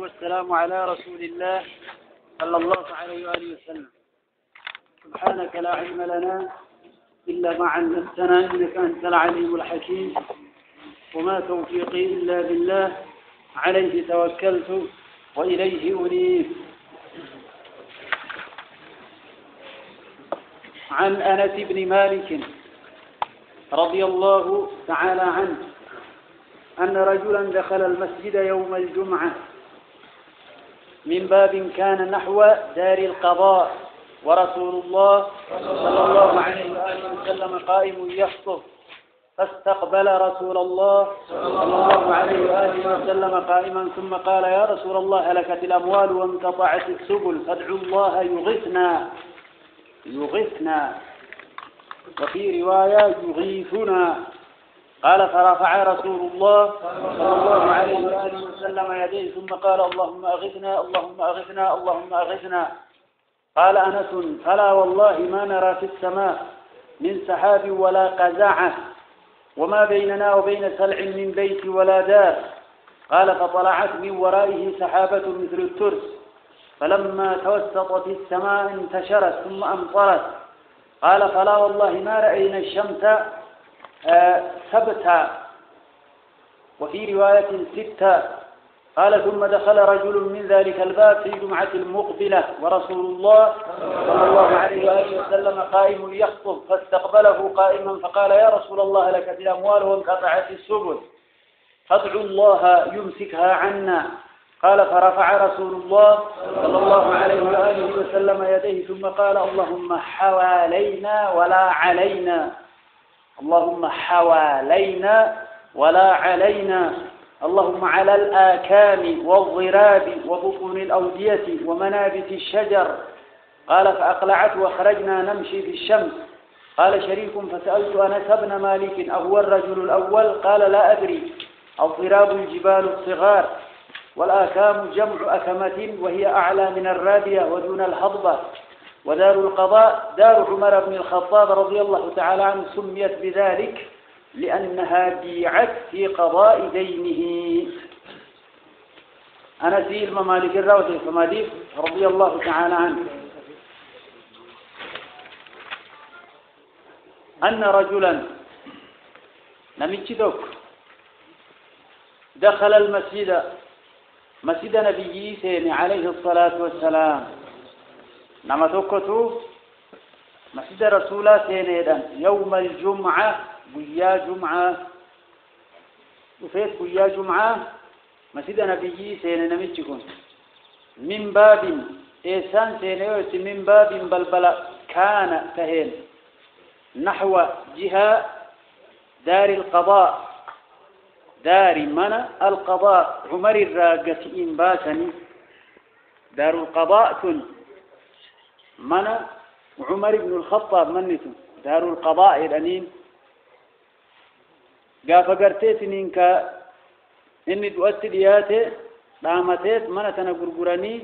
والسلام على رسول الله صلى الله عليه وآله وسلم. سبحانك لا علم لنا إلا ما علمتنا إنك أنت العليم الحكيم، وما توفيقي إلا بالله، عليه توكلت وإليه أنيب. عن أنس بن مالك رضي الله تعالى عنه أن رجلا دخل المسجد يوم الجمعة من باب كان نحو دار القضاء، ورسول الله صلى الله عليه وآله وسلم قائم يخطب، فاستقبل رسول الله صلى الله عليه وآله وسلم قائما، ثم قال: يا رسول الله، هلكت الأموال وانقطعت السبل، فادعوا الله يغثنا، وفي رواية يغيثنا. قال: فرفع رسول الله صلى الله عليه وآله وسلم يديه ثم قال: اللهم أغثنا اللهم أغثنا اللهم أغثنا. قال أنس: فلا والله ما نرى في السماء من سحاب ولا قزعة، وما بيننا وبين سلع من بيت ولا دار. قال: فطلعت من ورائه سحابة مثل الترس، فلما توسطت السماء انتشرت ثم أمطرت. قال: فلا والله ما رأينا الشمس ثبتا، وفي رواية ستا. قال: ثم دخل رجل من ذلك الباب في جمعة المقبلة، ورسول الله صلى الله عليه وآله وسلم قائم يخطب، فاستقبله قائما فقال: يا رسول الله، هلكت الأموال وانقطعت السبل، فادعوا الله يمسكها عنا. قال: فرفع رسول الله صلى الله عليه وآله وسلم يديه ثم قال: اللهم حوالينا ولا علينا، اللهم حوالينا ولا علينا، اللهم على الآكام والضراب وبطون الأودية ومنابت الشجر. قال: فأقلعت وخرجنا نمشي في الشمس. قال شريك: فسألت أنس بن مالك: أهو الرجل الأول؟ قال: لا أدري. الضراب الجبال الصغار، والآكام جمع أكمة، وهي أعلى من الرابية ودون الهضبة. ودار القضاء دار عمر بن الخطاب رضي الله تعالى عنه، سميت بذلك لأنها بيعت في قضاء دينه. أنس بن مالك الراوي فمالك رضي الله تعالى عنه أن رجلا نمتدك دخل المسجد، مسجد نبي سين عليه الصلاة والسلام، نما توكتو مسجد رسول سين يوم الجمعة، ويا جمعة، وفيت ويا جمعة مسجد نبي سين نمتكم من باب إنسان سين من باب بلبل كان تهين نحو جهة دار القضاء، دار من القضاء عمر الراقة إنباسني، دار القضاء من عمر بن الخطاب منته دار القضاء الأنين. قاف قرتيت إنك إني دوأت دياته دامتيت من تنقرقراني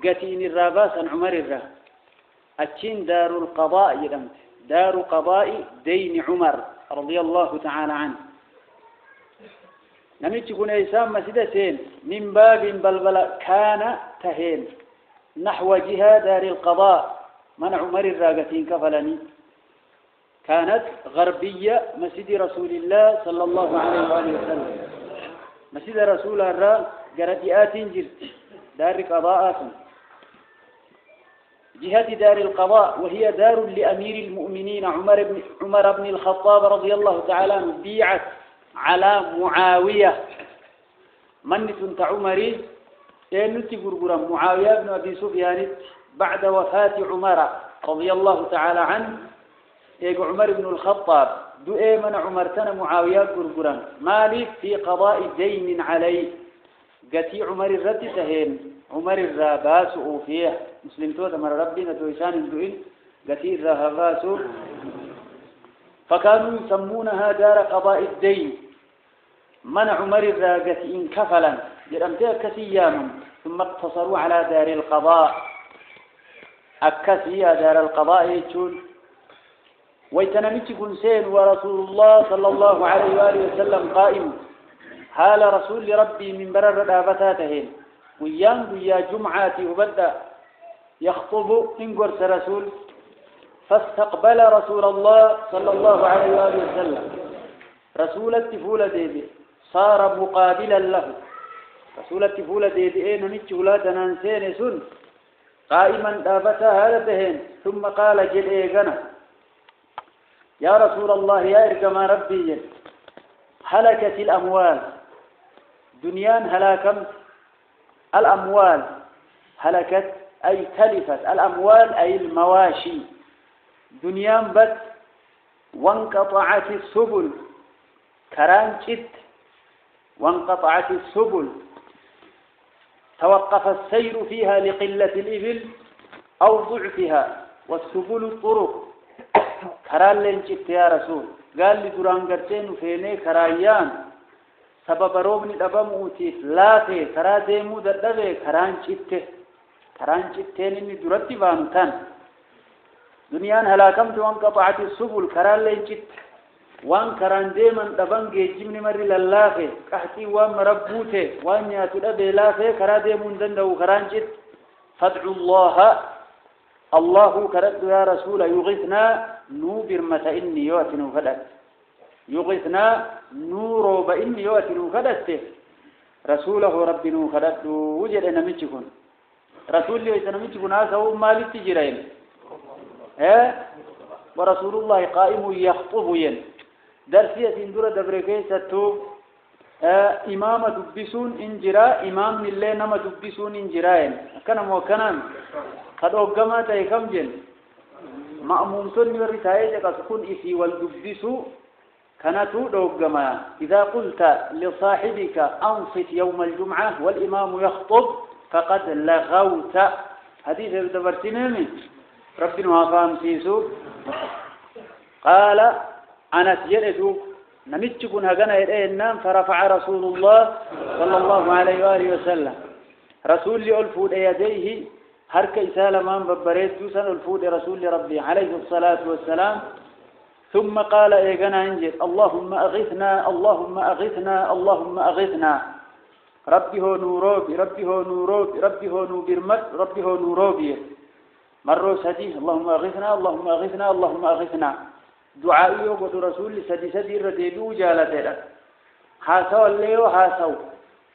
قتين الراباس عن عمر الرا أتشين دار القضاء يدمت، دار قضاء دين عمر رضي الله تعالى عنه. نمت يكون إيسان مسجدتين من باب بلبل كان تهين نحو جهة دار القضاء من عمر الراقتين كفلني، كانت غربية مسجد رسول الله صلى الله عليه وآله وسلم. مسجد رسول الله قردئات جرت دار قضاءات، جهة دار القضاء وهي دار لأمير المؤمنين عمر بن الخطاب رضي الله تعالى عنه، بيعت على معاوية منة عمري نتي قرقرا معاوية بن أبي سفيان بعد وفاة عمر رضي الله تعالى عنه. عمر بن الخطاب دو من عمرتنا معاوية قرقرا مالك في قضاء دين عليه، قتي عمر الرد تهين عمر الراباس فيه مسلم توتا مر ربنا تويسان الدوين قتي الراباس، فكانوا يسمونها دار قضاء الدين من عمر الراقة إن كفلا جرمتها كسياما، ثم اقتصروا على دار القضاء أكسيا دار القضاء يتشون ويتنمت كنسين، ورسول الله صلى الله عليه وآله وسلم قائم، هال رسول ربي من برر دابتاتهن ويا جمعة وبدأ يخطب إنقرس رسول فاستقبل رسول الله صلى الله عليه وآله وسلم رسول التفولة ديدي صار مقابلا له رسول التفولة ديدي نمتش ولا تنانسين سن قائما دابتا هالتهن ثم قال جل إيقنا يا رسول الله يا إرقم ربي هلكت الأموال دنيان هلاكمت الأموال هلكت أي تلفت الأموال أي المواشي دنيان بت وانقطعت السبل كرانشت وانقطعت السبل توقف السير فيها لقلة الإبل أو ضعفها والسبل الطرق كران لنشت يا رسول قال لي دران قرتين فيني كرايان سبب روبني دبموتي لا في كرا ديمو ددبه كران شتين إني درتي بانتان دنيان هلاكمت وانقطعت السبل كران لنشت وان كران ديمن دبن جيجمني مري للافه قحتي وان مربوته وان ياتو دبه لافه كرا ديمون دندو كران شت فادعوا الله كرد يا رسول يغثنا نوبر متى إني يوتنو فدت يغثنا نورو بإني يوتنو فدت رسوله ربنا فدت وجد نمتكن رسول الله نمتكن هذا هو مال التجرين ورسول الله قائم يخطب ين درسية دورة دبركيسة إمامة دبسون إنجراء إمام الله نما دبسون إنجراء كان موكنا قد أقامت كم جن مأموم سن ورثاية كسكون إسي والدبسو كانتو دوغما إذا قلت لصاحبك أنصت يوم الجمعة والإمام يخطب فقد لغوت حديث دبرتنامي ربنا وافام سيسو قال أنا سجلتو نمتكن هجنا النام فرفع رسول الله صلى الله عليه وآله وسلم رسول ألفود يديه هرك إسالة من ببريت دوسا ألفود رسول ربي عليه الصلاة والسلام ثم قال إيقنا انجل اللهم أغثنا اللهم أغثنا اللهم أغثنا ربي هو نوروبي ربي هو نوروبي ربي هو نوبرمت ربي هو نوروبي مرة سدي اللهم أغثنا اللهم أغثنا اللهم أغثنا دعائي وقت رسول سدي الرديبي جالته حاسو اللي وحاسو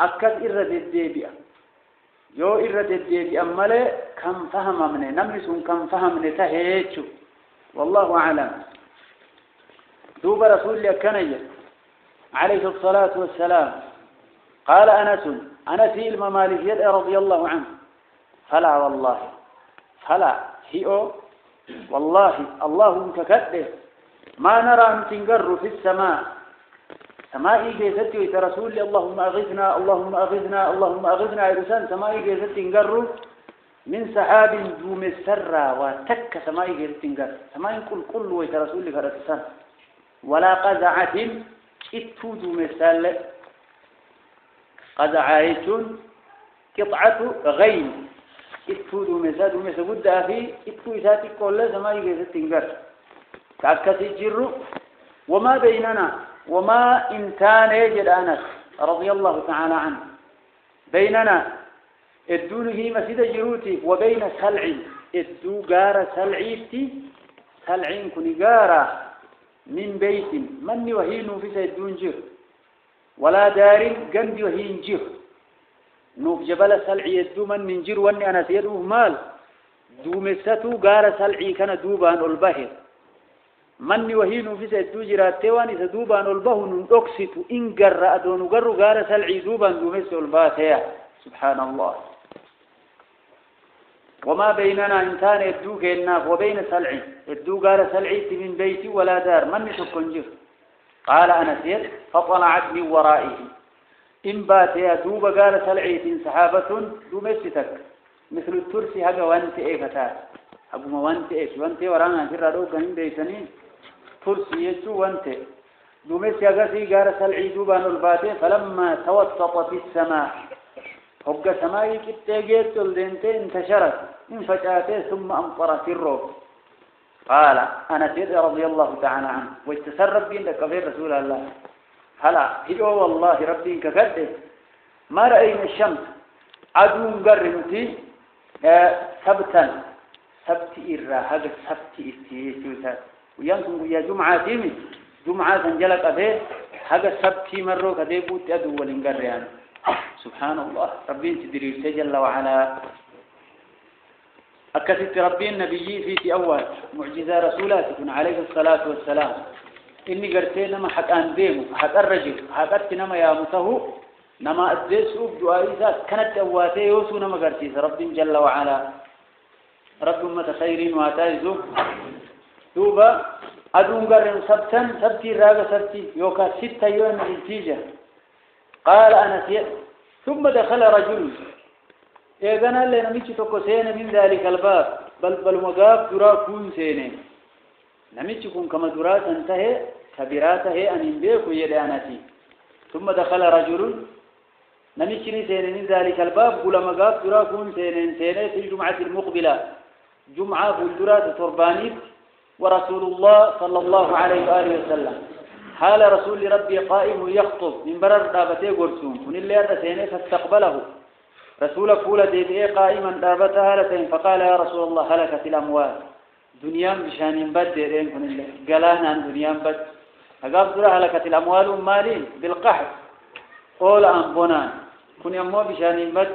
أكد الرديبي يو الرديبي أمالي كم فهم منه نمسون كم فهم منه تهيتشو والله أعلم دوب رسول يكني عليه الصلاة والسلام قال أنس الممالك رضي الله عنه فلا والله فلا هيو والله اللهم ككده ما نرى أن تنقر في السماء سمائي جيستي ويترسول لي اللهم أغثنا اللهم أغثنا اللهم أغثنا عرسان سمائي جيستي تنقر من سحاب دوم السرى وتك سمائي جيستي تنقر سمائي كل ويترسول لي فرسان ولا قزعة اتو دوم السال قزعة قطعة غين اتو دوم السال دوم السال قد في اتو إساتي كل سمائي جيستي تنقر كأكسي جرو وما بيننا وما إنتان يجد أنس رضي الله تعالى عنه بيننا الدونه مسجد جروتي وبين سلعي الدو قار سلعيتي سلعين كني قارة من بيت من وهين في سيدون جر ولا دار قند وهين جر نوف جبل سلعي الدو من جر واني أنا سيدوه مال دو مساتو قار سلعي كان دوبان البهر من وهين في سيدو جرات تواني سدوبان البهن أكسط إن قر أدون قر قار سلعي دوبان دومس الباثية سبحان الله وما بيننا إنسان يدو كالناف وبين سلعي يدو قار سلعي من بيتي ولا دار من سكنجر قال أنا سيد فطلعت من ورائه إن باتيا دوب قار سلعي سحابة دومستك مثل الترسي هذا وانت إيفتات أبو ما وانت إيش وانت ورانا جرى روكا هم بيسنين ترسي يجو وانت دومستي أغسي قار سلعي دوبان الباتي فلما توسطت السماء هبقى سماء كتاجيت الدنتي انتشرت انفجأته ثم أمطرت الروح قال أنا سيد رضي الله تعالى عنه واجتسرب بينك غير رسول الله هلا هلو والله ربي كفرده ما رأينا الشمس أدون قرمتي سبتا سبت إرّا هذا سبت إستيسوسات ويانكم يا جمعة تيمي جمعة سنجلك أبيه هذا سبت مرّو كديبوت أدو ولنقريان سبحان الله ربي تدري جل وعلا أكثت ربي النبي في أول معجزة رسولاتكم عليه الصلاة والسلام إني قرتين ما حق أن ديمو حق الرجل حقت نما يا متهو نما أدسوب دعائزات كانت أواتي يوسو نما قرتيس ربي جل وعلا رب أمة خيرين واتايزو دوبا أدون قرن سبتي راغة سبتي يوكا ستة يوم النتيجة قال أنا سيئ ثم دخل رجل إذن اللي نميتش تقسين من ذلك الباب بل مقاب درا كون سينين نميتش كون كما درا تنتهي كبيراته أن ينبيك يدانتي ثم دخل رجل نميتش سينين من ذلك الباب قل مقاب درا كون سينين في الجمعة المقبلة جمعة بلدرات تربانيت ورسول الله صلى الله عليه وآله وسلم حال رسول ربي قائم يخطب من برر دابته قرسون من اللي أرسينه فاستقبله رسول فولة ديبئه قائما دابتها لتين فقال يا رسول الله هلكت الأموال دنيا بشان بد ديرين كن الله قلانا عن دنيا بد فقال هلكت الأموال مالين بالقحط قول أن بنان كن يمو بشان بد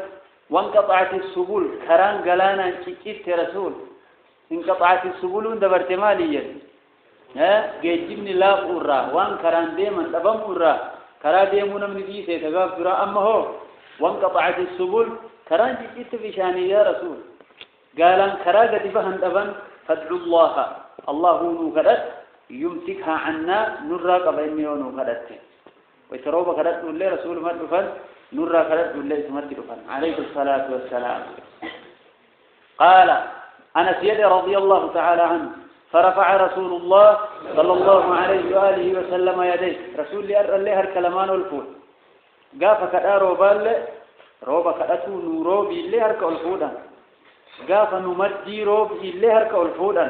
وانقطعت السبل كران قلانا كيكيت رسول انقطعت السبل دبرت ماليا جيجبني لا قرى وان كران ديما تبم قرى كرا ديمون من ديسه تغاب درا اما هو وانقطعت السبل كران جيت بشاني يا رسول قال ان كرا قد فهن دبن فادعوا الله نوكدت يمسكها عنا نرى قبل ميونو كدت ويتروب كدت لله رسول ما دفن نرى كدت لله ما دفن عليه الصلاه والسلام قال أنس رضي الله تعالى عنه فرفع رسول الله صلى الله عليه وآله وسلم يديه رسول الله هركلمان والفول قاف كدا روبا كدتو نورو بالله هرك الفودا قاف نمدي روب بالله هرك الفودا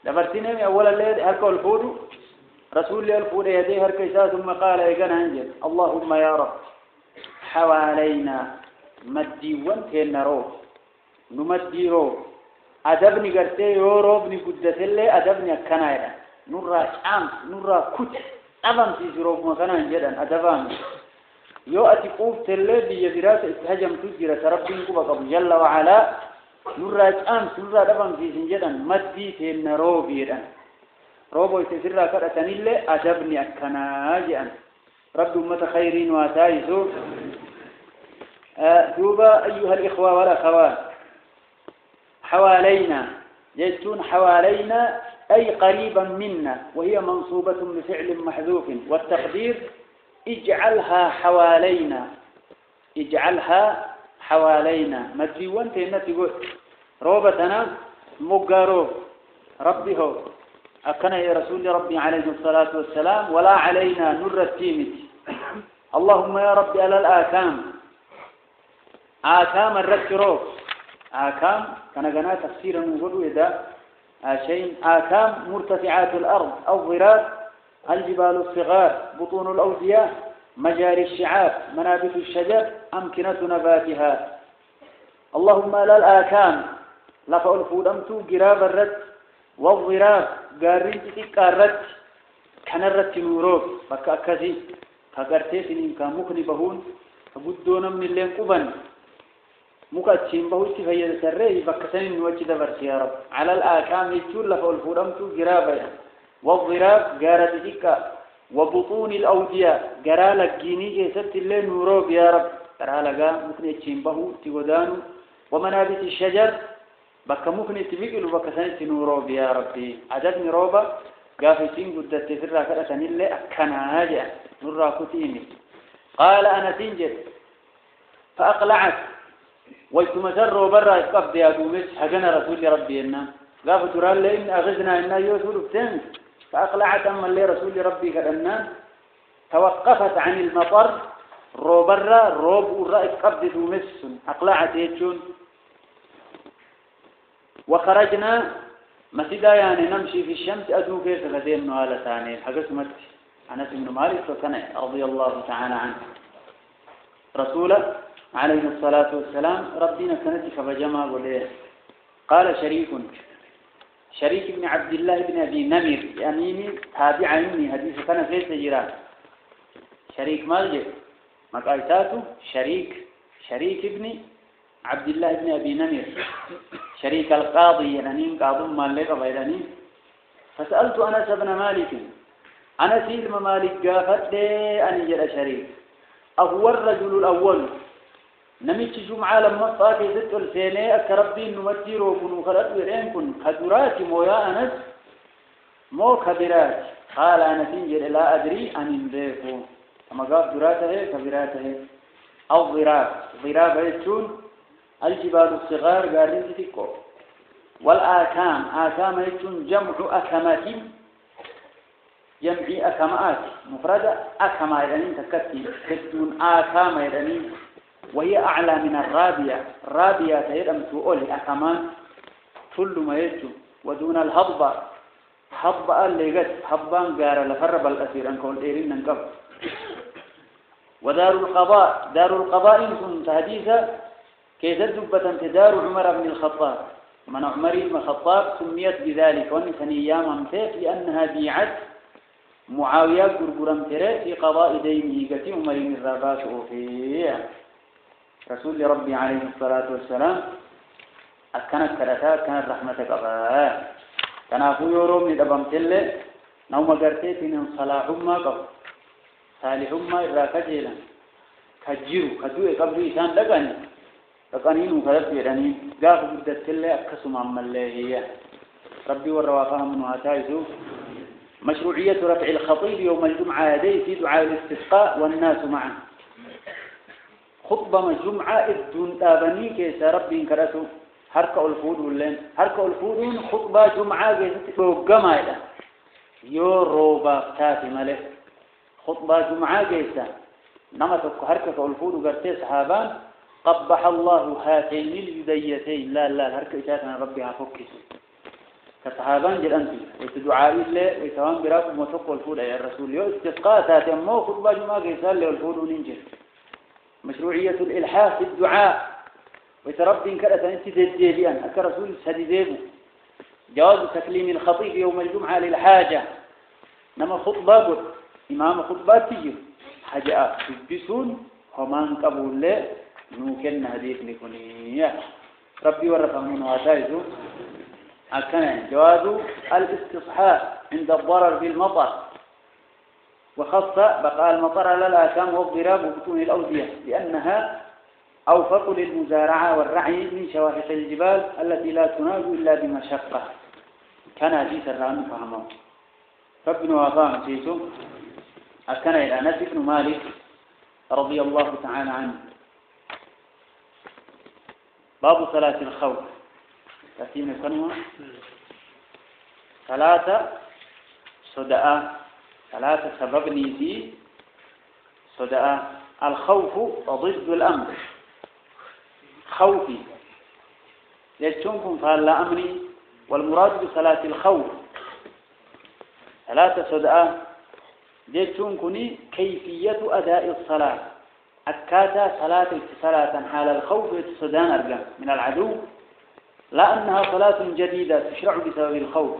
دبرتيني أولا الله هرك الفود رسول الله الفود يديه هرك ثم قال إيقنا أنجل اللهم يا رب حوالينا مدي وانتين روب نمدي روب أدبني قرتي يوروبني قدت اللي أدبني أكنايدا نورا شام نورا كت أبام تيجروب مكانا جدا أدبام يو أتقوف اللي بيجرات استهجم تجرى ربي كبك جل وعلا نورا شام نورا أدبام تيجن جدا مدي تين روبيدا روبو يتسرى كرتن اللي أدبني أكنايدا رب أمة خيرين واتايزو دوبا أيها الإخوة والأخوات حوالينا يجتون حوالينا أي قريبا منا وهي منصوبة بفعل محذوف والتقدير اجعلها حوالينا مدري وانت النتي قلت روبتنا مقاروب ربي هو أكنا يا رسول ربي عليه الصلاة والسلام ولا علينا نر التيمت اللهم يا ربي على الآكام الركروب آكام كان جنا تفسيرا نقول إذا شيء آكام مرتفعات الأرض أو ضرات الجبال الصغار بطون الأودية مجاري الشعاب منابت الشجر أمكنة نباتها اللهم لا الآكام لفأ الفودمت قراب الرد والضراب قارين تتكارت كان الرد نوروب فكأكسي فقرتي سنين كاموكني بهون فقدونا من اللين قبن مكاتشين بهوش فيا سرّيه بكسين نوجد برس يا رب على الآكام يجول لفول فرمت جرابا والضراب جارت إكا وبطون الأودية جرالك جيني جسد الله نوروب يا رب ترالجا ممكن يتشين بهو تودانو ومنابت الشجر بك ممكن تبيكل وبكسين نوروب يا ربي عدد نوروبا قافتين قد تفرّا كرسن الله أكنا هاجع نورا كتيمي قال أنا تنجد فأقلعت ويتمسر وبرا يقفد يا دومس حقنا رسول ربي إنا قاف ترى لي إن أغزنا إنا يوسف بتن فأقلعت أما اللي رسول ربي كأننا توقفت عن المطر روبرا روب ورأي قبض دومس أقلعت يجون وخرجنا مسجدا يعني نمشي في الشمس أدو كيف غدين نوالا ثاني حقسمت أنس بن مالك فكان رضي الله تعالى عنه رسوله عليه الصلاة والسلام ربنا كانت كبجما قوله قال شريك بن عبد الله بن أبي نمر يعني تابع مني حديث كان في سجران شريك مالجه مقايساته شريك ابن عبد الله بن أبي نمر شريك القاضي يعني قاضي مالك غيرني فسألت أنس بن مالك أنس بن مالك قافت لي أن يجد شريك أهو الرجل الأول نمت جمعة لما صاكي ذات الفيني أكربين نمتير وكنو خلط ويرينكن خدرات مويا أنس مو خبرات قال أنس لا أدري أن ينبيكو كما قال دراته كبراته أو ضراب يتون الجبال الصغار قارين تتكو والآكام يتون جمع أكمات جمع أكمات مفردة أكما يعني تكتي تكتون آكام يعني وهي أعلى من الرابية تيرم تقول أكمان كل ما يجو ودون الهضبة اللي قد حبان قار لفرب الأسير أنكول إيرين ننقب ودار القضاء كنت حديثة كيف دبة دار عمر بن الخطاب من عمر بن الخطاب سميت بذلك ونسن أياما لأنها بيعت معاوية قرقرم ترى في قضاء دينه كتي عمر بن الراباس وفيه رسول ربي عليه الصلاة والسلام أكنت كرتا كانت رحمتك أبا كان أخو يوروم ندبمت له نوم قرتي من صلاحهم ما قبل صالحهم ما إراكجيلا كجيرو كدوء قبل إنسان لقانين وكذب يدني قاف بدت له أكسم عم الله ربي والروافهم من هاتايزو مشروعية رفع الخطيب يوم الجمعة يديه في دعاء الاستسقاء والناس معه خطبة الجمعة الدون تابني كيس ربي انكرته حركة الفودون خطبة جمعة كيس توقما يوروبا تاتي ملك خطبة جمعة كيس نمتك حركة الفود وقرتي صحابان قبح الله هاتين اليديتين لا حركة إشاتنا ربي هفكس كصحابان جل أنت وتدعاء الله ويتوان براكم وتقوى الفود يا الرسول يو استسقاء تاتي مو خطبة جمعة كيس الفود ننجل مشروعية الإلحاح في الدعاء ويتربي إن كانت أنت تديبيان أكرسول سديديبو جواز تكليم الخطيب يوم الجمعة للحاجة نما خطبة قد إمام خطبات تجي حاجة تبسون ومان قبول له نوكن هديك لكنية ربي ورفعون واتايزو أكنا جواز الاستصحاء عند الضرر بالمطر وخص بقاء المطر على الآكام والضراب وبطون الأودية لأنها أوفق للمزارعة والرعي من شواهق الجبال التي لا تناج إلا بمشقة كان حديث الرام فهمه فابن وفاهم سيسو أكن إلى أنس بن مالك رضي الله تعالى عنه باب صلاة الخوف تأتينا كنوة ثلاثة سببني في صداء الخوف ضد الأمر خوفي يجتمكم فهلا أمري والمراد بصلاة الخوف ثلاثة صداء يجتمكني كيفية أداء الصلاة أكاتا صلاة حال الخوف يتصدان أرقى من العدو لا أنها صلاة جديدة تشرع بسبب الخوف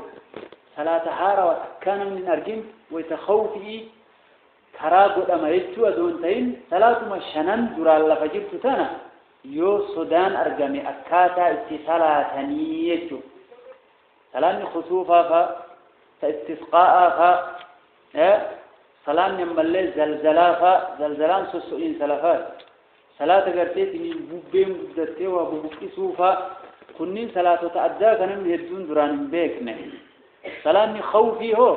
صلاة حارة وكان من أرقم ويتخوفي كراغو أما يجتو أدونتين صلاة مشنن جرال لفجرت تانا يو صدان أرقمي أكاتا اتصالة يجتو صلاة خصوفا فاستسقاء صلاة يمبالي زلزلان سسوئين سلفات صلاة قرتي من بوبين بدتي وبوكي سوفا كنين صلاة تأدى كنن يدون دران بيكنا صلاة خوفي هو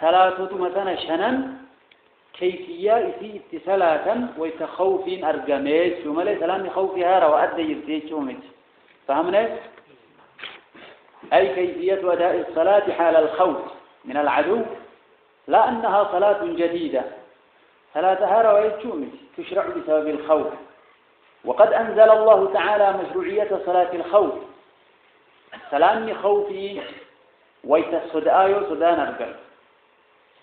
صلاة مثلا شنن كيفية في اتصالاً ويتخوفين أرقامات ثم ليس لأن خوفها رواد يرتيجومت فهمنا؟ أي كيفية أداء الصلاة حال الخوف من العدو لا أنها صلاة جديدة صلاتها رواد تشرع بسبب الخوف وقد أنزل الله تعالى مشروعية صلاة الخوف سلام خوفي ويتصدآيو صدان أرقام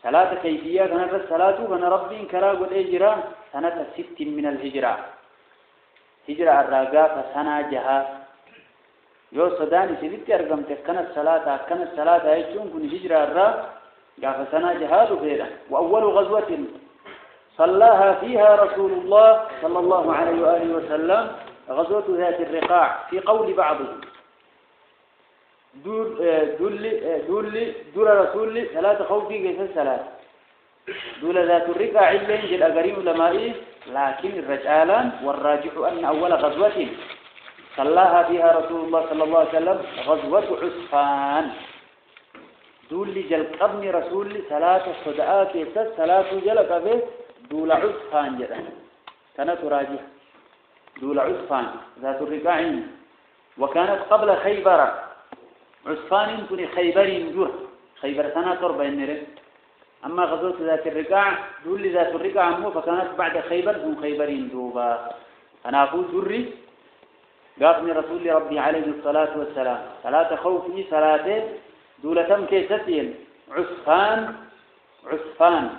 صلاة كيفية كانت الصلاة كان ربي كراغ الإجراء سنة 6 من الهجرة هجرة الرقاء فسنا جها يو صداني سيدتي أرقمت كانت صلاة يجون كن هجرة الرقاء قاف سنا جهاد فيها وأول غزوة صلاها فيها رسول الله صلى الله عليه وآله وسلم غزوة ذات الرقاع في قول بعضهم دول رسول ثلاثة خوفي كيف الثلاث دول ذات الرقاع اللين جل أقريم لمائي لكن الرجالان والراجح أن أول غزوة صلاها فيها رسول الله صلى الله عليه وسلم غزوة عسفان دول جل قبن رسول ثلاثة صدعات كيف ثلاثة جل قبل دول عسفان جدا كانت راجح دول عسفان ذات الرقاعين وكانت قبل خيبر عسفان كن خيبرين جر خيبر سنة تربة النرد أما غزوة ذات الرقاع دول ذات الرقاع مو فكانت بعد خيبر هم خيبرين دوبا أنا أقول جري قافني رسول ربي عليه الصلاة والسلام ثلاثة خوفي ثلاثة دولة كيستين عسفان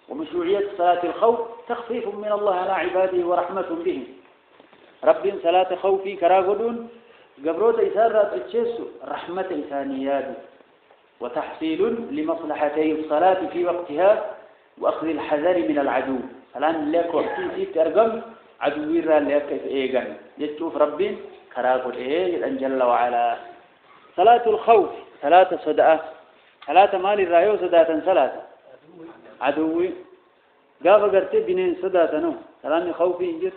ومشروعية صلاة الخوف تخفيف من الله على عباده ورحمة بهم رب صلاة خوفي كراغدون قبروت إسارة الشيس رحمة إنسانيات وتحصيل لمصلحتي الصلاة في وقتها وأخذ الحذر من العدو الآن لك وقتي سيت أرقم عدوي را لك إيغان يتشوف ربي كراغد إيه جل وعلا صلاة الخوف ثلاثة صدقة ثلاثة مال الرايو صدقة ثلاثة عدوي قاف قرتي بنين صدقة نو سلام خوفي إنجر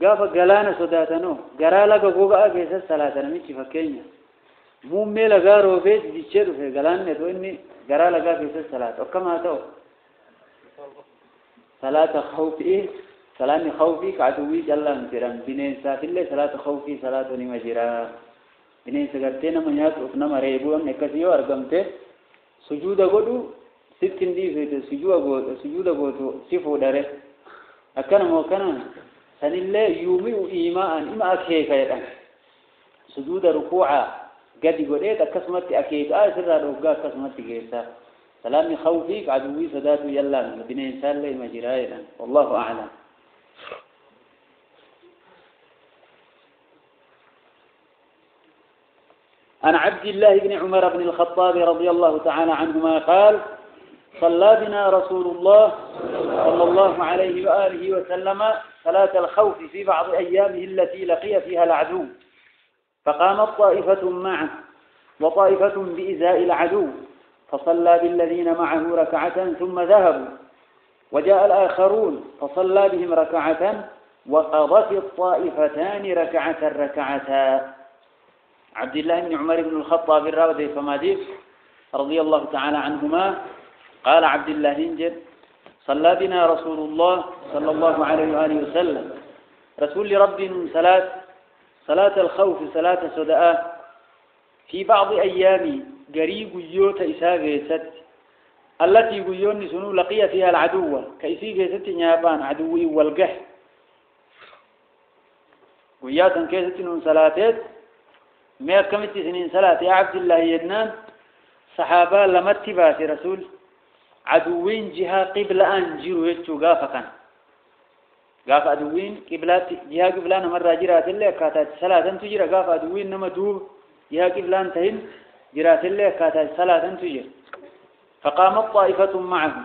قاف قلانا صدقة نو قرالا قوقا كيسا ثلاثة نميتي فكينيا مومي لغارو فيت ديشيرو في قلان نتو إني قرالا قا كيسا ثلاثة وكما تو ثلاثة خوفي سلام خوفي كعدوي جلا انترام بنين ساف الله ثلاثة خوفي ثلاثة نمجرا بنين سقرتين من يات وفنا مريبو أن نكسيو أرقمته سجود قدو ستين دي فيت سجود قدو سيفو داره أكنا موكنا سن الله يومي إيمان إما أكيك يدان سجود ركوعا قد قديت أكسمت أكيد سر ركوعا أكسمت كيسا سلام خوفي كعدوي سدات يلا بنين سال الله مجرا والله أعلم عن عبد الله بن عمر بن الخطاب رضي الله تعالى عنهما قال صلى بنا رسول الله صلى الله عليه وآله وسلم صلاة الخوف في بعض أيامه التي لقي فيها العدو فقامت طائفة معه وطائفة بإزاء العدو فصلى بالذين معه ركعة ثم ذهبوا وجاء الآخرون فصلى بهم ركعة وقضت الطائفتان ركعتا عبد الله بن عمر بن الخطاب الراودي فماديف رضي الله تعالى عنهما قال عبد الله انجد صلى بنا رسول الله صلى الله عليه وآله وسلم رسول رب صلاة الخوف صلاة سداء في بعض أيام قريب يوت إساغي ست التي يقولون سنو لقي فيها العدو كإسيغي ست نيابان عدوي والقح وياتا كيست نون صلاتات ما كمت سنين صلاة يا عبد الله ينان صحابة لما اتباسي رسول عدوين جهة قبل أنجروا يتشو غافقا غاف عدوين قبلات جهة قبلان مرة جرات الله كاتات صلاة تجر غاف عدوين نما دوب جهة قبلان تهن جرات الله كاتات صلاة تجر فقامت طائفة معهم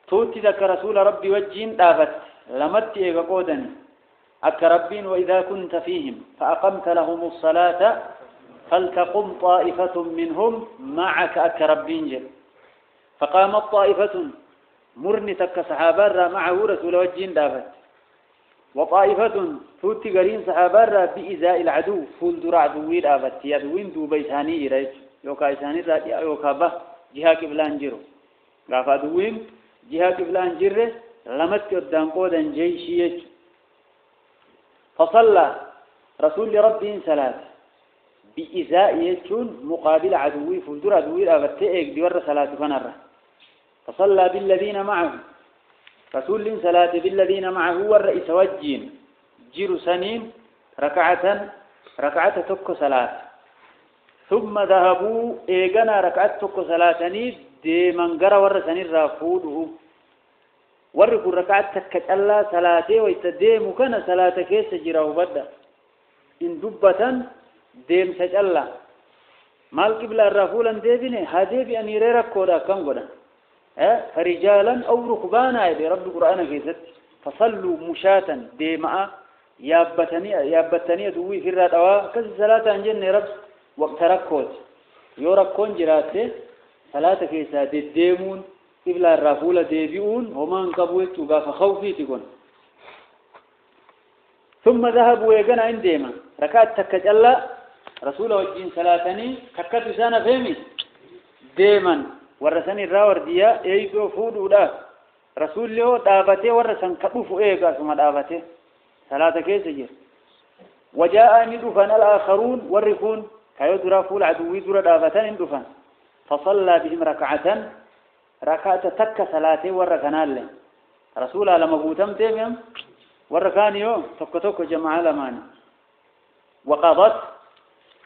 توتي ذك رسول ربي وجين دافت لمت إيقودني أك ربين وإذا كنت فيهم فأقمت لهم الصلاة فلتقم طائفة منهم معك أك ربين جل فقامت طائفة مرني تك صحابة معه رسول وجين دافت وطائفة توتي قرين صحابة بإزاء العدو فول درع دوير آفت يدوين دوبيساني إريج يوكا إساني راتي يوكا به جهة كبلان جرو غافا دوين جهة كبلان جره لمت قدام قودا جيشيج فصلى رسول ربي صلاة بإزاء يجون مقابل عدوي فلدر عدوي أفتئك دور صلاة فنرة فصلى بالذين معه رسول صلاة بالذين معه والرئيس وجين جير سنين ركعة تك صلاة ثم ذهبوا إيقنا ركعة تك صلاة دي من قرى ورسنين رافوده ورك الركعة تكت الله صلاته ويتديم كان صلاة كيس جراه بدا إن دبة ديم سجلا مال قبل الرفول ديبني هذه بأن يريرك كودا كم قدا فرجالا أو ركبانا برب القرآن كيست فصلوا مشاة ديماء يابتني دوي في الرادوا كذ صلاة أنجن رب وقت ركوت يوركون جراته صلاة كيسا ديمون قبل الرفول ديبيون وما انقبوت وقاف خوفي تكون ثم ذهبوا يجنا عندما ركعت تكت الله رسول وجين صلاتني تكت سنة فهمي ديما ورسني الراور ديا ايدو فودودا رسول له دابته ورسن كبف ايغا ثم دابته صلاه كيس جير وجاء ندفن الاخرون ورفون كايو درافول عدوي در دابتن ندفن فصلى بهم ركعه تك صلاته وركنال رسول على مبوتم تيم وركانيو تكتوك جماعه لمان وقضت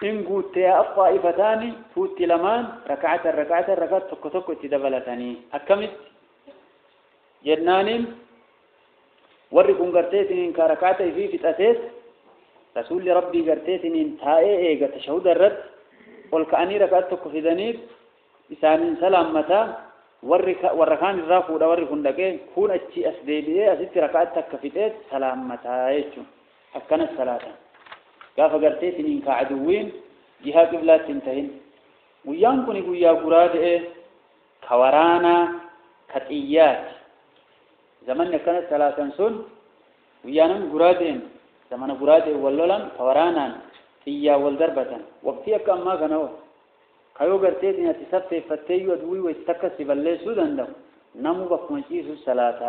إن قلت يا الطائفتان فوت لمان ركعة تكتك تدبلتني أكمت جنان ورقون قرتيتنين كركعة في فتاتيت رسول ربي قرتيتنين تائي إيغا تشهد الرد والكأني ركعة تكفدنيب إسان سلام متى وركان الرافو دا ورقون دقين كون أتشي أسديبئي أسدت ركعة تكفتيت سلام متى يجو أكنا الصلاة قاف قرتيتنين كعدوين جهة قبلات تنتهين ويانكني قويا قراد كورانا كتئيات زمن كانت ثلاثا سن ويانم قرادين زمن قراد واللولان كورانا إيا والدربة وقتي أكما كانوا كيو قرتيتنين تسبت فتيو أدوي ويستكسي بالله سودان دو نمو بكمشيس الصلاة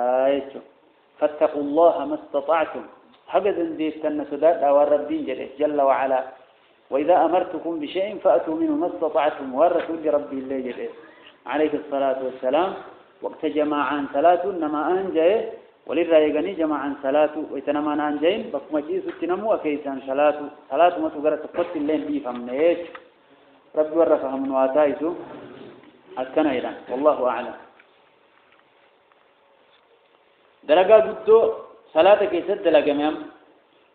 فاتقوا الله ما استطعتم حقا ديستن سداد أو ربي جل وعلا وإذا أمرتكم بشيء فأتوا منه ما استطعتم والرسول ربي الله جل عليه الصلاة والسلام وقت جماعا صلاة إنما أنجيه وللرأيقني جماعا صلاة ويتنما أنجين بكما جيسو تنمو وكيسان صلاة ما تقرأ تقصي اللين بي فمنيش ربي ورفها من واتايسو أسكن إيران والله أعلم درقا قدو صلاة كيسد دلقميام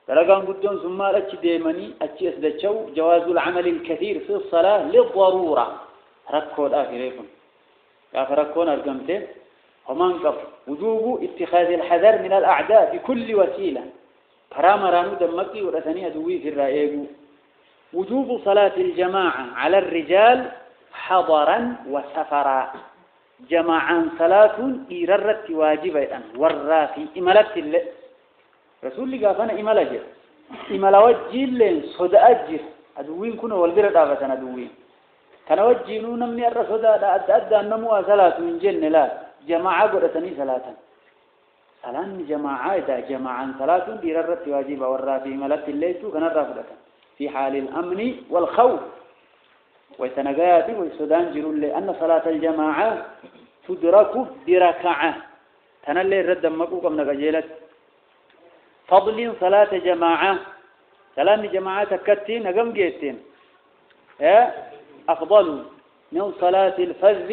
دلقان قدون ثم أتش ديماني أتش أسدتشو جواز العمل الكثير في الصلاة للضرورة ركون آخريكم ركون أرقمته ومن قف وجوب اتخاذ الحذر من الأعداء بكل وسيلة فرامرانو دمكي ورثني أدوي في الرأيق وجوب صلاة الجماعة على الرجال حضرا وسفرا جماعا صلاة إيررت واجبة ورا في إمالة الله رسول الله قافنا إمالة جر إمالة وجيل لين صدى أجر أدوين كنا والبرد آفتنا أدوين كان وجينونا من الرسودة أدى النموة صلاة من جن لا جماعة قرأتني صلاة صلاة جماعة إذا جماعا صلاة إيررت واجبة ورا في إمالة الله كان الرافضة في حال الأمن والخوف ويتنقاتي ويسودان جرون لأن صلاة الجماعة تدرك بركعة تنالي الرد مقوقة من قجيلة فضل صلاة جماعة صلاة جماعة تكتين أقم جيتين أفضل من صلاة الفذ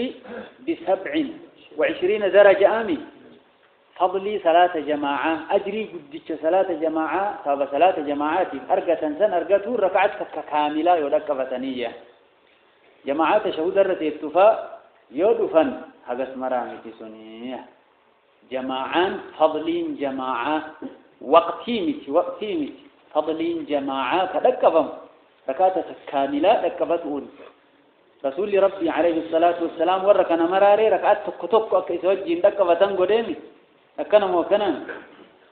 ب27 درجة آمي فضلي صلاة جماعة أجري قدتش صلاة جماعة صاب صلاة جماعات أرقة سن أرقته ركعتك كاملة يودك فتنية جماعات شهود الرتي التفاء يودفن هذا اسمرامي سنية جماعان فضلين جماعة وقتيمت فضلين جماعة كدكفهم ركعتك كاملة دكفتون رسول ربي عليه الصلاة والسلام وركنا مراري ركعتك كتوك أكيسوجين دكفتن قدامي أكنا موكنا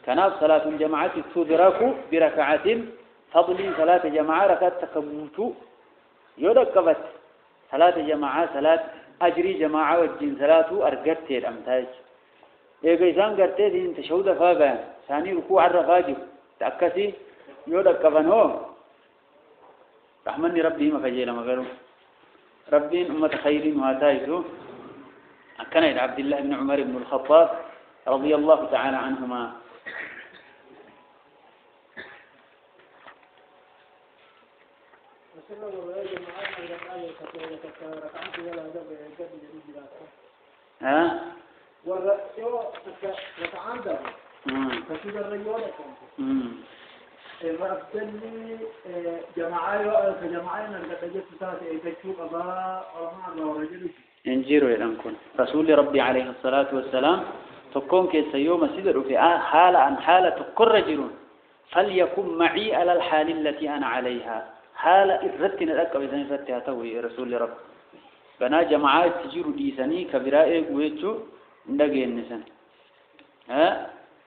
كانت صلاة الجماعة تدرك بركعة فضلين صلاة جماعة ركعتك بوتو يودكفت صلاة جماعة صلاة أجري جماعة والجن صلاة أرقرتي الأمتاج إيقا إسان قرتي دين تشهود فابا ثاني ركوع الرفاجب تأكسي يودك كفنهو رحمني ربي ما فجيلا مقالو ربي أمة خيرين واتايسو كان عبد الله بن عمر بن الخطاب رضي الله تعالى عنهما والرأيو تتعندر فشو الرأيو لكم رأبتني جماعي نرجع تساسي تشوف أبا أرمان ورجل انجيروا يلانكون رسول ربي عليه الصلاة والسلام تكون كيسيوم سيدر في حالة عن حالة تكون رجلون فليكن معي على الحال التي أنا عليها حالة إرتنا لك بإذن فتها توي رسول رب بنا جماعات تجيروا ديساني كبراء ويتشو ندقي النسان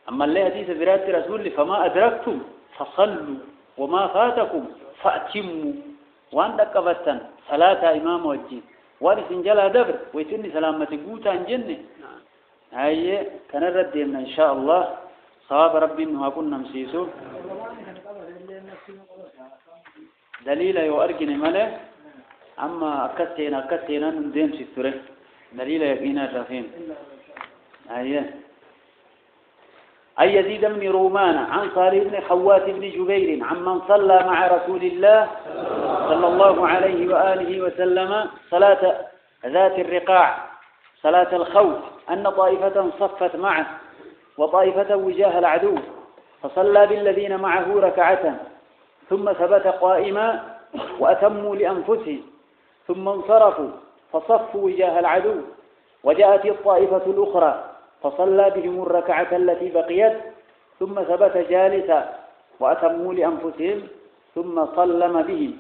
أما اللي حديث برات رسول فما أدركتم فصلوا وما فاتكم فأتموا وان دقبتن صلاة إمام وجين وارث جلا دبر ويتني سلامة قوتا جنة هاي كان الرد من إن شاء الله صواب ربي إنه كنا مسيسو دليل يؤرجن ماله أما أكتنا ندم ستره دليل يقين الرحيم هاي أي يزيد بن رومان عن صالح بن خوات بن جبير عمن صلى مع رسول الله صلى الله عليه وآله وسلم صلاة ذات الرقاع صلاة الخوف أن طائفة صفت معه وطائفة وجاه العدو فصلى بالذين معه ركعة ثم ثبت قائما وأتموا لأنفسهم ثم انصرفوا فصفوا وجاه العدو وجاءت الطائفة الأخرى فصلى بهم الركعة التي بقيت ثم ثبت جالسا وأتموا لأنفسهم ثم صلم بهم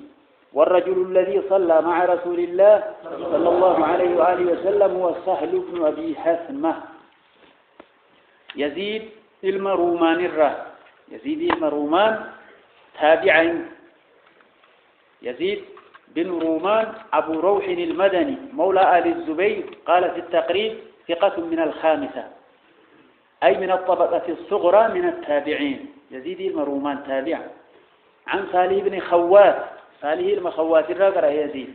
والرجل الذي صلى مع رسول الله صلى الله عليه وآله وسلم هو سهل بن أبي حثمة يزيد المرومان تابعين يزيد بن رومان أبو روح المدني مولى آل الزبير قال في التقريب ثقة من الخامسة أي من الطبقة الصغرى من التابعين يزيد المرومان تابع عن صالح بن خوات صالح المخوات الرقرة يزيد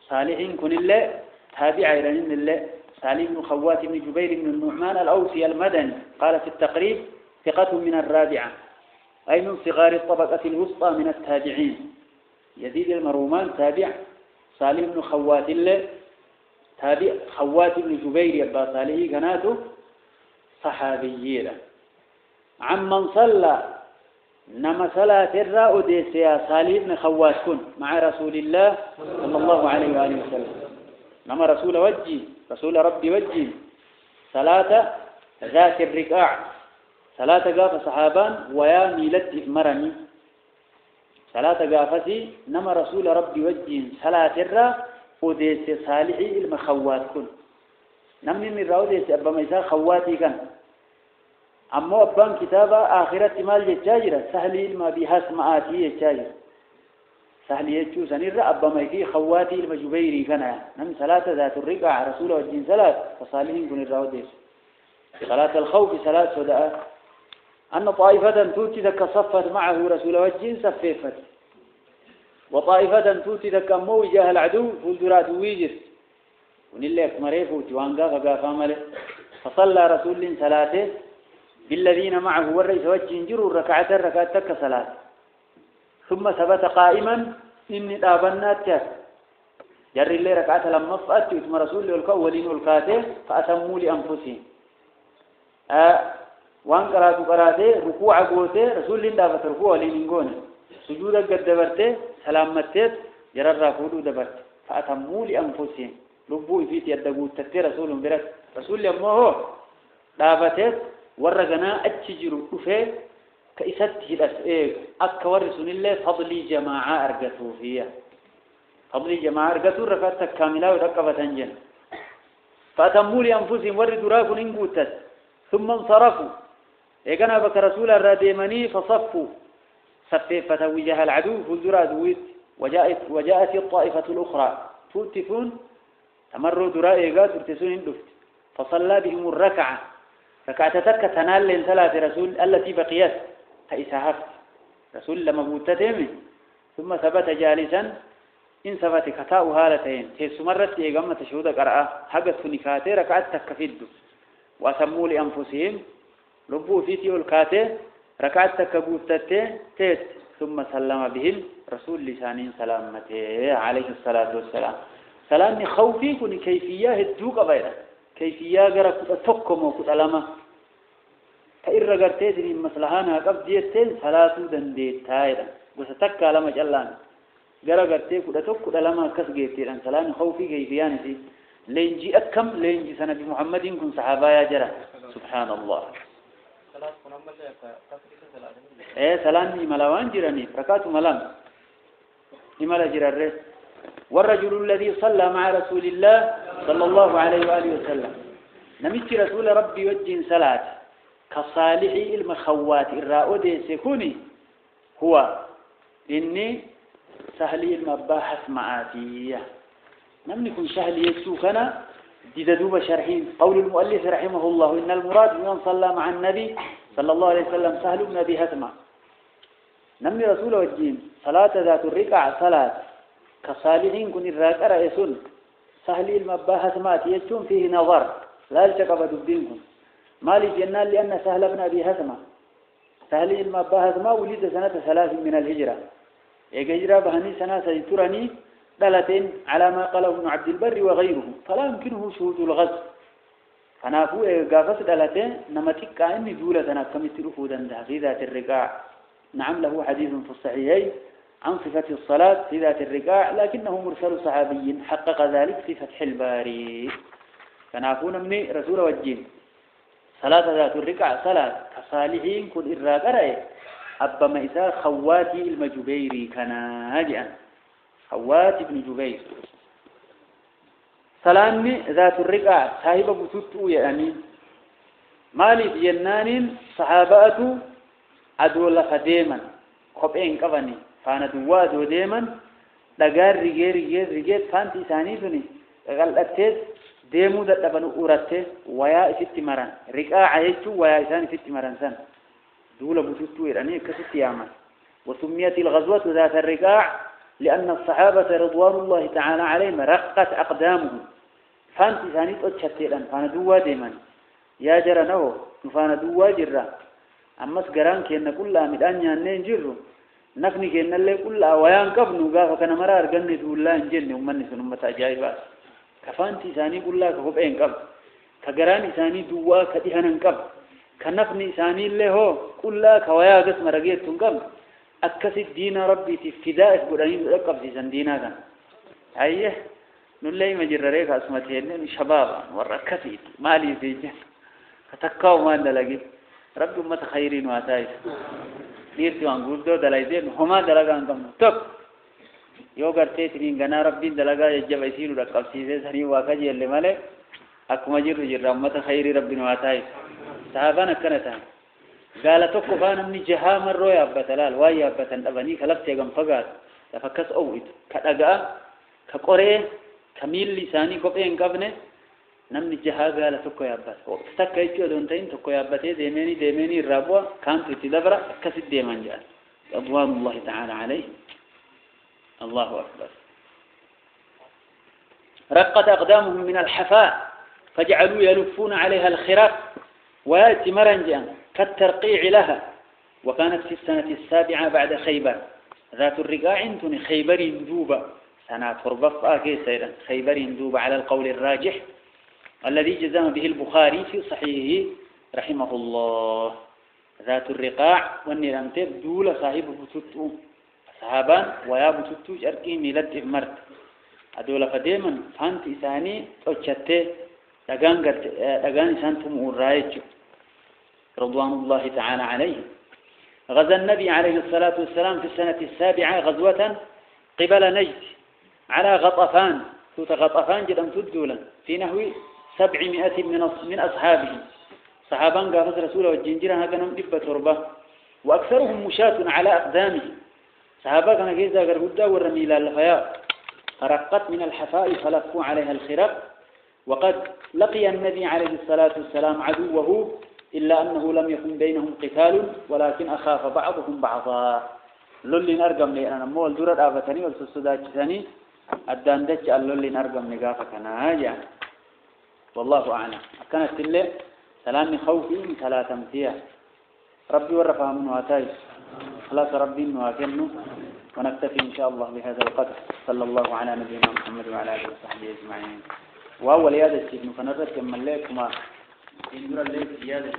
صالحين كن الله تابع إلى الله صالح بن خوات بن جبير بن النعمان الأوسي المدني قال في التقريب ثقة من الرابعة أي من صغار الطبقة الوسطى من التابعين يزيد المرومان تابع صالح بن خوات الله تابع خوات بن جبير يبقى صالحي كناته صحابيين عمن صلى نما صلاة الراء ديسيا صالح بن خوات كن مع رسول الله صلى الله عليه وآله وسلم نما رسول ربي وجي صلاة ذات الركاع صلاة قاف صحابان ويا ميلت مرني صلاة قافتي نما رسول ربي وجي صلاة الراء وديس صالحي المخوات كن نمني من راو ديس أبا ميسا خواتي كان أما أبان كتابة آخرة مال يتجاجرة سهلي ما بيها سمعاتي يتجاجرة سهلي يتجو سنير أبا ميكي خواتي المجبيري كان نم صلاة ذات الرقع رسول وجين صلاة فصالحين كن الراو ديس صلاة الخوف صلاة صداء أن طائفة توتي ذك صفت معه رسول وجين صفيفت وطائفة توتي ذك موجه العدو فلدرات ويجر ونلك مريفوتي وانقا فقافا ملك فصلى رسول صلاته بالذين معه والرئيس وجه جروا ركعة تك صلاة ثم ثبت قائما إني دابنات جر اللي ركعة لما فأت ثم رسول الأولين والكاته فأتموا لأنفسهم وان قراته ركوع قوته رسول دابت ركوع لنقونه سجودا قد دبرته سلامته جر الرافود دبرت فأتموا لأنفسهم لبوا فيت يدقوا تتي رسول برس رسول لما هو دابته ورغنا اتجروا دفه كايسته الاسئله اكور رسول الله فضل جماعه ارغتو فيها فضل جماعه ارغتو ركعه كامله ورقبتن جن فاتموا لانفسهم وردوا راكن قوتت ثم انصرفوا ايغنا بك رسول الراديمني فصفوا صفيفه وجه العدو فزراد وجاءت الطائفه الاخرى توتفون تمروا درائقا ترتسون دفت فصلى بهم الركعه ركعتك تنال لين ثلاث رسول التي بقيت فإسهفت رسول لما بوتتهم ثم ثبت جالسا إن ثبت كتاء هالتين تيس مرت إيقامة تشهد قرأة حقت نكاتي ركعتك كفد وأسموا لأنفسهم ربوا فيتي الكاتي ركعتك بوتتين تيت ثم سلم بهم رسول لسانين سلامته عليه الصلاة والسلام سلام خوفي كن كيفية هدوك غيره كيفية غير تكم وكذا لما فإن رجعتي من مسلحنا قبل جيتين صلاة دنديت تايرا وستك لما جلان غير رجعتي كذا لما كسجتي لأن صلاة خوفي كيفيانتي لينجي أكم لينجي سنة محمد كن صحابة يا جرا سبحان الله صلاة ملوان جراني ركعت ملام لماذا جرى الرئيس والرجل الذي صلى مع رسول الله صلى الله عليه وآله وسلم نمت رسول ربي وجه صلاة كصالح المخوات الرائد سيكوني هو إني سهلي المباحث معاتية نمن يكون سهل يسوكنا ديدوب شرحين قول المؤلف رحمه الله إن المراد من صلى مع النبي صلى الله عليه وسلم سهل بن أبي هتمة نمن رسول وجه صلاة ذات الركع صلاة كصالحين كن الراكع رئيسون سهل المباحث معاتية فيه نظر لا التقبض الدينكم مالي جنان لأن سهل بن أبي هتمة سهل المباحث ما ولد سنة 3 من الهجرة هجرة بهني سنة سيترني دلتين على ما قاله ابن عبد البر وغيره فلا يمكنه شهود الغزو فنافو قافت دلتين نمتك كأني دولة كم تلفودا في ذات الرقاع نعم له حديث في الصحيحين عن صفة الصلاة في ذات الرقاع لكنه مرسل صحابي حقق ذلك في فتح الباري فنافون من رسول وجين صلاة ذات الرقاع صلاة كصالحين كل إراق رأي أبا مئسار خواتي المجبيري كان هاجئا خوات ابن جبير سلامي ذات الرقاع صاحب بطوطو يعني مالي جنان صحابات أدول فديما خبئين قبني فانا دواد وديما لقار رجال فانتي ثاني قال أتيت ديمو ذات بنو أورته ويا ستمران رقاع يجو ويا ثاني ستمران سن دولة بطوطو يعني كست ياما وسميت الغزوة ذات الرقاع لأن الصحابة رضوان الله تعالى عليهم رقت أقدامهم فانت ثاني تشتيلان فاندوا ديما يا جرنه فاندوا جرا أما سجران كنا كلها مدان يانين جرو نفني كنا اللي كلها ويان قبنو قاف كنا مرار جنة الله إنجيل ومن سنمة عجائبات كفانتي ثاني كلها كهبين قب كجران ثاني دوا كدهنا قب كنفني ثاني اللي هو كلها كويا قسم رجيت تنقب أكسد دين ربي تفداء بدأين ركب في سندينا كان أيه نلاقي مجرريك اسمتين شباب وركثيت مالي فيجه فتكاو ما نلاقي رب أمة خيرين واتايس ديرتي وانقول دو دلايزين هما دلقا انكم تب يو قرتيتنين غنا ربي دلقا يجب يسيرو ركب سيسي سني واقجي اللي مالي أكما جر أمة خير ربي واتايس صحابانا كنتان قال تكفان من جهام الرؤيا بتلال ويا بتن أبني خلفت يجمع فقط تفكس أويد كأجا كقرئ كميل لساني كوبين قبنه نمني جها قال تكوي أبس استكيت يدون تين تكوي أبتة ديماني الربوة كانت تدبر كسد ديمان جال رضوان الله تعالى عليه الله أكبر رقت أقدامهم من الحفاء فجعلوا يلفون عليها الخراف ويأتي مرنجا كالترقيع لها وكانت في السنة 7 بعد خيبر ذات الرقاع تني خيبر دوبة سنة فربفة كيسيرا خيبر دوبة على القول الراجح الذي جزم به البخاري في صحيحه رحمه الله ذات الرقاع والنرمتب دولة صاحب بتوتو صحابان ويا بتوتو جرقي ميلاد مرت أدولة فديما فانت إساني توجته دقان إسانتم الرايج رضوان الله تعالى عليه غزا النبي عليه الصلاة والسلام في السنة 7 غزوة قبل نجد على غطفان غطفان جدًا تدولا في نحو 700 من أصحابه صحابان قافت رسوله والجنجرة هكذا دبة تربة وأكثرهم مشاة على أقدامه صحابا كان كيزا قرقودا والرميلة الفياء فرقت من الحفاء فلفوا عليها الخرق وقد لقي النبي عليه الصلاة والسلام عدوه إلا أنه لم يكن بينهم قتال ولكن أخاف بعضهم بعضا لولي نرقم لي أنا مول دورة آفتني والسوداء جساني أدان دج اللولي نرقم لقافة ناجع والله أعلم كانت اللي سلامي خوفي من 3 أمثية ربي ورفع منه واتايس خلاص ربي نواكنه ونكتفي إن شاء الله بهذا القدر صلى الله على نبينا محمد وعلى آله وصحبه أجمعين وأول يادة إنه كان الرسم ملاك ما إنه الليل يادة